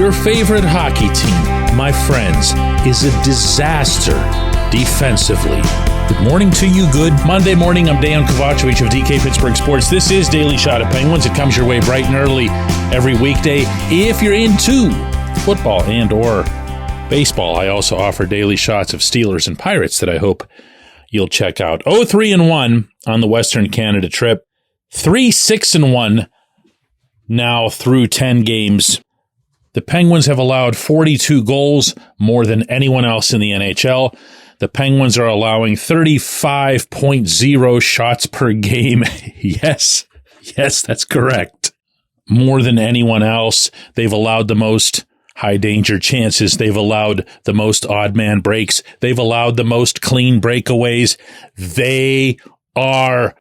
Your favorite hockey team, my friends, is a disaster defensively. Good morning to you. Good Monday morning. I'm Dejan Kovacevic of DK Pittsburgh Sports. This is Daily Shot of Penguins. It comes your way bright and early every weekday. If you're into football and or baseball, I also offer daily shots of Steelers and Pirates that I hope you'll check out. 0-3-1 on the Western Canada trip. 3-6-1 now through 10 games. The Penguins have allowed 42 goals, more than anyone else in the NHL. The Penguins are allowing 35.0 shots per game. Yes, that's correct. More than anyone else. They've allowed the most high danger chances. They've allowed the most odd man breaks. They've allowed the most clean breakaways. They are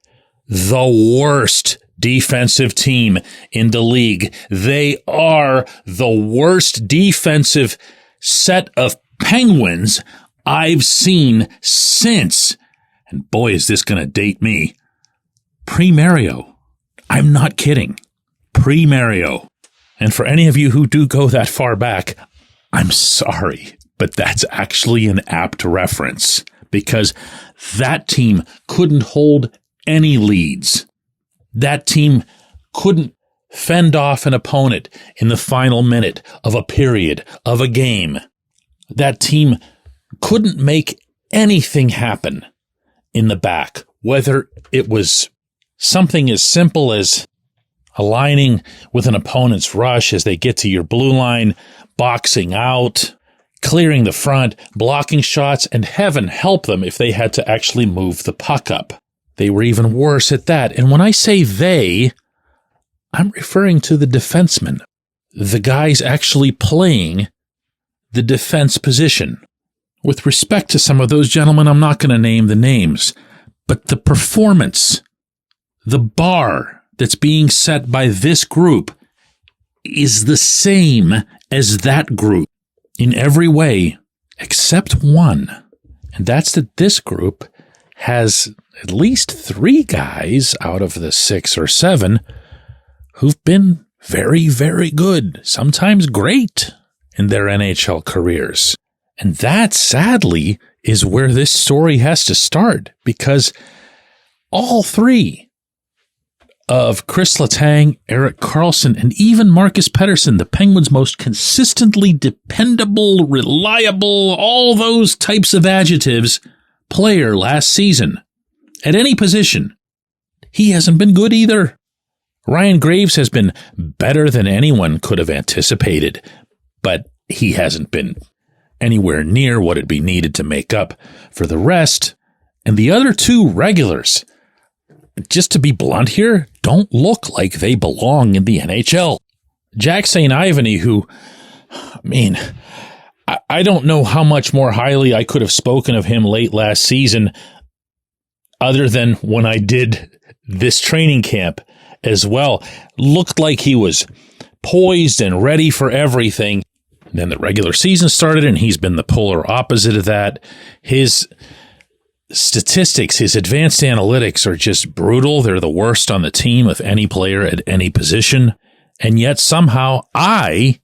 the worst defensive team in the league. They are the worst defensive set of Penguins I've seen since, and boy, is this going to date me, pre-Mario. I'm not kidding. Pre-Mario. And for any of you who do go that far back, I'm sorry, but that's actually an apt reference because that team couldn't hold any leads. That team couldn't fend off an opponent in the final minute of a period of a game. That team couldn't make anything happen in the back, whether it was something as simple as aligning with an opponent's rush as they get to your blue line, boxing out, clearing the front, blocking shots, and heaven help them if they had to actually move the puck up. They were even worse at that. And when I say they, I'm referring to the defensemen, the guys actually playing the defense position. With respect to some of those gentlemen, I'm not going to name the names, but the performance, the bar that's being set by this group is the same as that group in every way except one. And that's that this group has at least 3 guys out of the 6 or 7 who've been very, very good, sometimes great in their NHL careers. And that, sadly, is where this story has to start, because all 3 of Chris Letang, Erik Karlsson, and even Marcus Pettersson, the Penguins' most consistently dependable, reliable, all those types of adjectives, player last season, at any position, he hasn't been good either. Ryan Graves has been better than anyone could have anticipated, but he hasn't been anywhere near what would be needed to make up for the rest. And the other 2 regulars, just to be blunt here, don't look like they belong in the NHL. Jack St. Ivany, who, I don't know how much more highly I could have spoken of him late last season, other than when I did this training camp as well. Looked like he was poised and ready for everything. Then the regular season started, and he's been the polar opposite of that. His statistics, his advanced analytics are just brutal. They're the worst on the team of any player at any position. And yet somehow I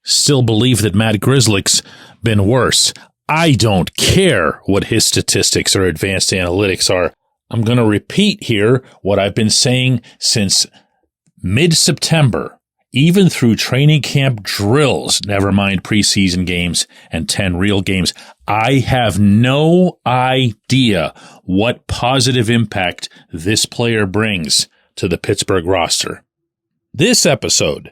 still believe that Matt Grzelcyk's been worse. I don't care what his statistics or advanced analytics are. I'm going to repeat here what I've been saying since mid-September, even through training camp drills, never mind preseason games and 10 real games. I have no idea what positive impact this player brings to the Pittsburgh roster. This episode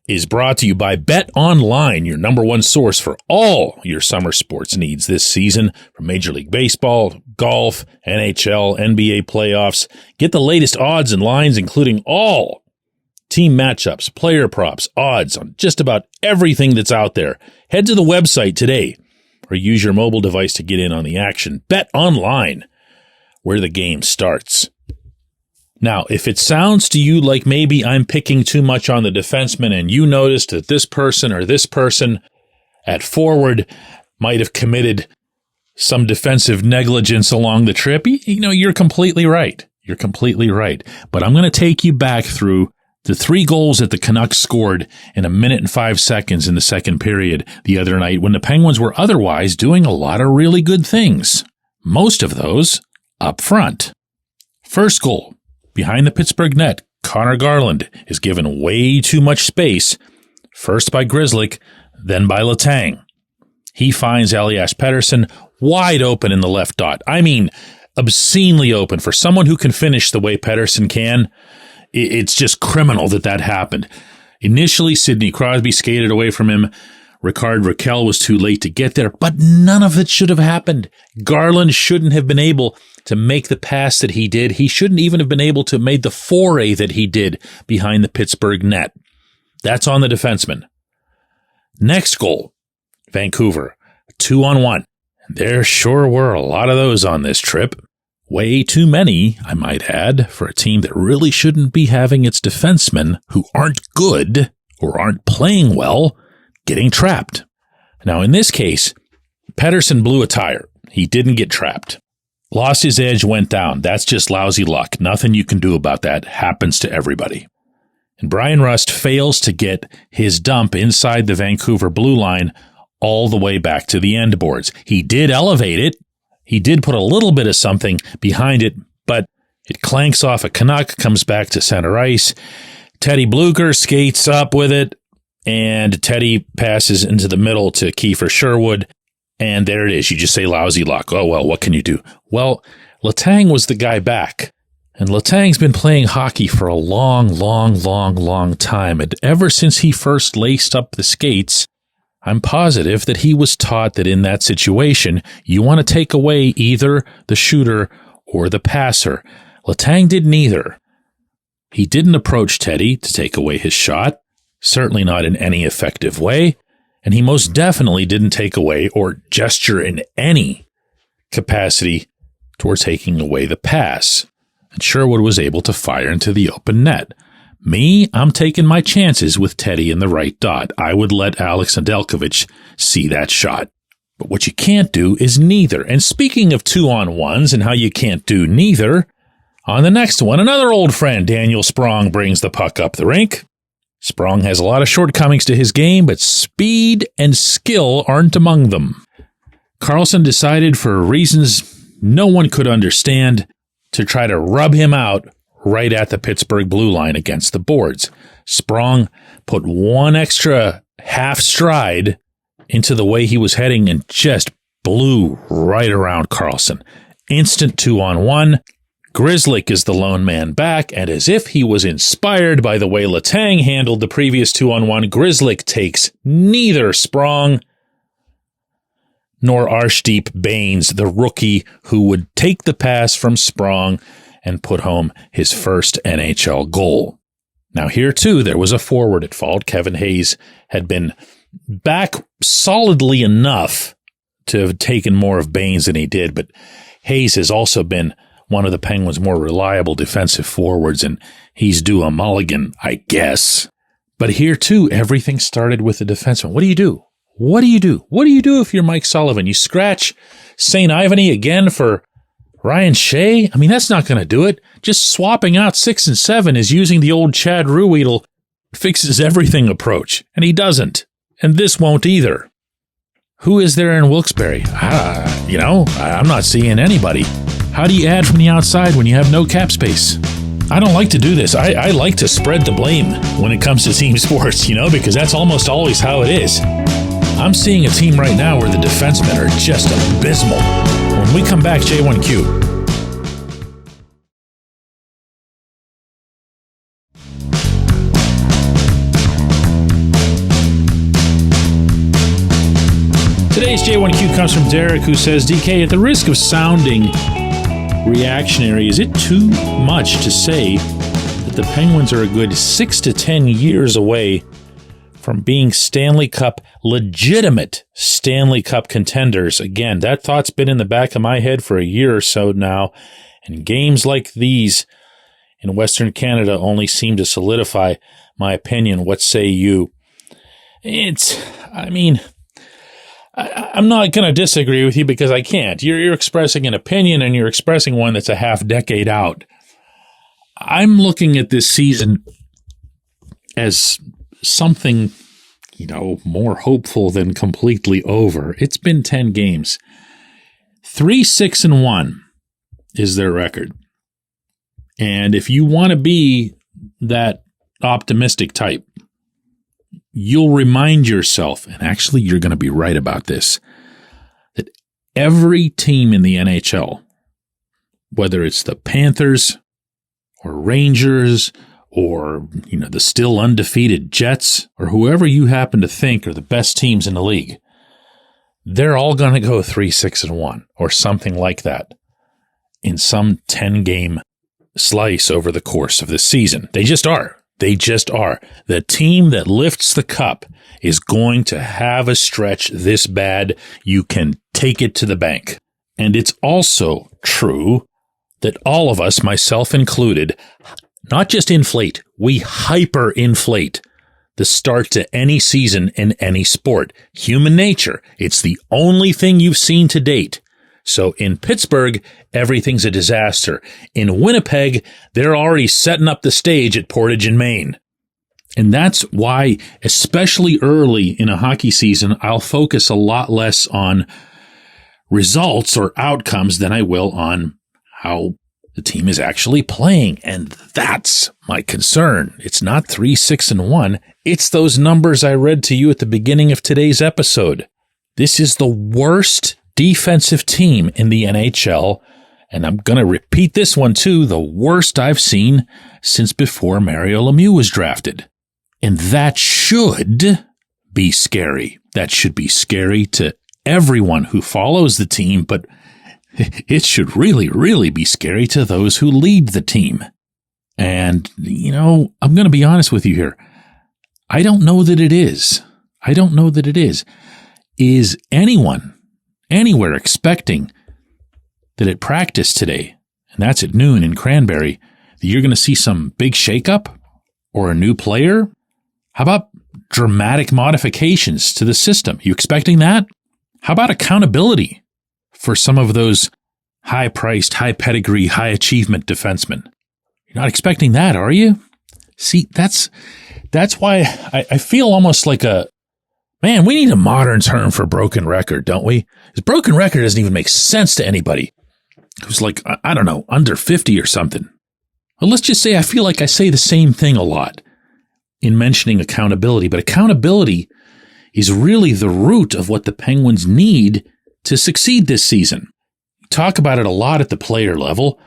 is brought to you by Bet Online, your number one source for all your summer sports needs this season, from Major League Baseball, golf, NHL, NBA playoffs. Get the latest odds and lines, including all team matchups, player props, odds on just about everything that's out there. Head to the website today or use your mobile device to get in on the action. Bet Online, where the game starts. Now, if it sounds to you like maybe I'm picking too much on the defenseman and you noticed that this person or this person at forward might have committed some defensive negligence along the trip, you're completely right. You're completely right. But I'm going to take you back through The 3 goals that the Canucks scored in 1 minute and 5 seconds in the second period the other night when the Penguins were otherwise doing a lot of really good things. Most of those up front. First goal, behind the Pittsburgh net, Connor Garland is given way too much space, first by Grzelcyk, then by Letang. He finds Elias Pettersson wide open in the left dot. I mean, obscenely open. For someone who can finish the way Pettersson can, it's just criminal that happened. Initially, Sidney Crosby skated away from him. Ricard Raquel was too late to get there, but none of it should have happened. Garland shouldn't have been able to make the pass that he did. He shouldn't even have been able to make the foray that he did behind the Pittsburgh net. That's on the defenseman. Next goal, Vancouver, 2-on-1. There sure were a lot of those on this trip. Way too many, I might add, for a team that really shouldn't be having its defensemen who aren't good or aren't playing well getting trapped. Now, in this case, Pettersson blew a tire. He didn't get trapped. Lost his edge, went down. That's just lousy luck. Nothing you can do about that. Happens to everybody. And Brian Rust fails to get his dump inside the Vancouver blue line all the way back to the end boards. He did elevate it. He did put a little bit of something behind it, but it clanks off a Canuck, comes back to center ice. Teddy Blucher skates up with it, and Teddy passes into the middle to Kiefer Sherwood, and there it is. You just say lousy luck. Oh, well, what can you do? Well, Letang was the guy back, and Letang's been playing hockey for a long time, and ever since he first laced up the skates, I'm positive that he was taught that in that situation, you want to take away either the shooter or the passer. Letang did neither. He didn't approach Teddy to take away his shot, certainly not in any effective way, and he most definitely didn't take away or gesture in any capacity toward taking away the pass. And Sherwood was able to fire into the open net. Me, I'm taking my chances with Teddy in the right dot. I would let Alex Nedeljkovic see that shot. But what you can't do is neither. And speaking of 2-on-1s and how you can't do neither, on the next one, another old friend, Daniel Sprong, brings the puck up the rink. Sprong has a lot of shortcomings to his game, but speed and skill aren't among them. Karlsson decided, for reasons no one could understand, to try to rub him out right at the Pittsburgh blue line against the boards. Sprong put one extra half stride into the way he was heading and just blew right around Karlsson. Instant 2-on-1. Grzelcyk is the lone man back, and as if he was inspired by the way Letang handled the previous 2-on-1, Grzelcyk takes neither Sprong nor Arshdeep Bains, the rookie who would take the pass from Sprong and put home his first NHL goal. Now here too, there was a forward at fault. Kevin Hayes had been back solidly enough to have taken more of Bains than he did, but Hayes has also been one of the Penguins' more reliable defensive forwards, and he's due a mulligan, I guess. But here too, everything started with the defenseman. What do you do? What do you do? What do you do if you're Mike Sullivan? You scratch St. Ivany again for Ryan Shea? I mean, that's not going to do it. Just swapping out 6 and 7 is using the old Chad Ruhwedel fixes everything approach, and he doesn't. And this won't either. Who is there in Wilkes-Barre? I'm not seeing anybody. How do you add from the outside when you have no cap space? I don't like to do this. I like to spread the blame when it comes to team sports, because that's almost always how it is. I'm seeing a team right now where the defensemen are just abysmal. When we come back, J1Q. Today's J1Q comes from Derek, who says, DK, at the risk of sounding reactionary, is it too much to say that the Penguins are a good 6 to 10 years away from being legitimate Stanley Cup contenders? Again, that thought's been in the back of my head for a year or so now, and games like these in Western Canada only seem to solidify my opinion. What say you? I'm not going to disagree with you because I can't. You're expressing an opinion, and you're expressing one that's a half decade out. I'm looking at this season as something, more hopeful than completely over. It's been 10 games. 3-6-1 is their record. And if you want to be that optimistic type, you'll remind yourself, and actually you're going to be right about this, that every team in the NHL, whether it's the Panthers or Rangers or, the still undefeated Jets or whoever you happen to think are the best teams in the league, they're all going to go 3-6-1 or something like that in some 10-game slice over the course of the season. They just are. They just are. The team that lifts the cup is going to have a stretch this bad you can take it to the bank. And it's also true that all of us, myself included, not just inflate, we hyperinflate the start to any season in any sport. Human nature. It's the only thing you've seen to date. So in Pittsburgh, everything's a disaster. In Winnipeg, they're already setting up the stage at Portage in Maine. And that's why, especially early in a hockey season, I'll focus a lot less on results or outcomes than I will on how the team is actually playing. And that's my concern. It's not 3-6-1. It's those numbers I read to you at the beginning of today's episode. This is the worst defensive team in the NHL, and I'm going to repeat this one too, the worst I've seen since before Mario Lemieux was drafted. And that should be scary. That should be scary to everyone who follows the team, but it should really, really be scary to those who lead the team. And, I'm going to be honest with you here. I don't know that it is. I don't know that it is. Is anyone anywhere expecting that at practice today, and that's at noon in Cranberry, that you're going to see some big shakeup or a new player? How about dramatic modifications to the system? You expecting that? How about accountability for some of those high-priced, high-pedigree, high-achievement defensemen? You're not expecting that, are you? See, that's why I feel almost like man, we need a modern term for broken record, don't we? Because broken record doesn't even make sense to anybody who's like, I don't know, under 50 or something. Well, let's just say I feel like I say the same thing a lot in mentioning accountability, but accountability is really the root of what the Penguins need to succeed this season. We talk about it a lot at the player level,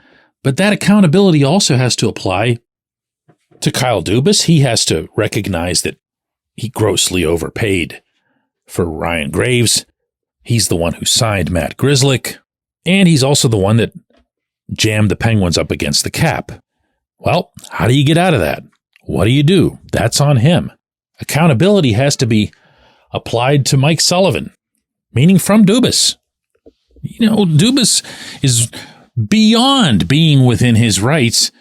but that accountability also has to apply to Kyle Dubas. He has to recognize that he grossly overpaid for Ryan Graves. He's the one who signed Matt Grzelcyk, and he's also the one that jammed the Penguins up against the cap. Well, how do you get out of that? What do you do? That's on him. Accountability has to be applied to Mike Sullivan, meaning from Dubas. Dubas is beyond being within his rights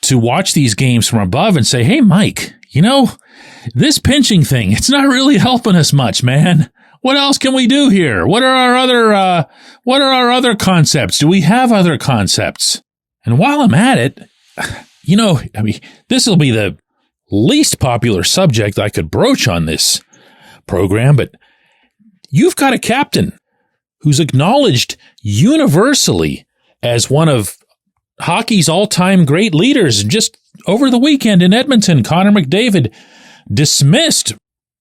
to watch these games from above and say, hey, Mike, this pinching thing, it's not really helping us much, man. What else can we do here? What are our other concepts? Do we have other concepts? And while I'm at it, this will be the least popular subject I could broach on this program, but you've got a captain who's acknowledged universally as one of hockey's all-time great leaders. Just over the weekend in Edmonton, Connor McDavid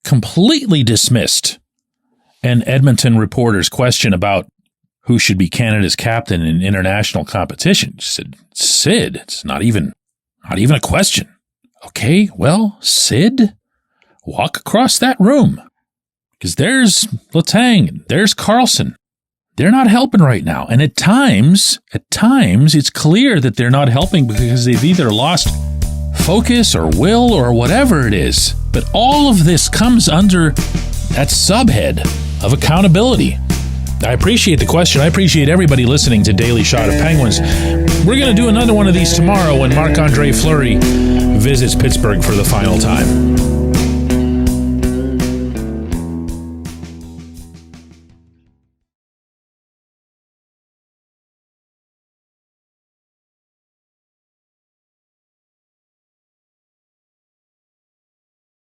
completely dismissed an Edmonton reporter's question about who should be Canada's captain in international competition. She said, Sid, it's not even a question. Okay, well, Sid, walk across that room. Because there's Letang, there's Carlson. They're not helping right now. And at times, it's clear that they're not helping because they've either lost focus or will or whatever it is. But all of this comes under that subhead of accountability. I appreciate the question. I appreciate everybody listening to Daily Shot of Penguins. We're going to do another one of these tomorrow when Marc-Andre Fleury visits Pittsburgh for the final time.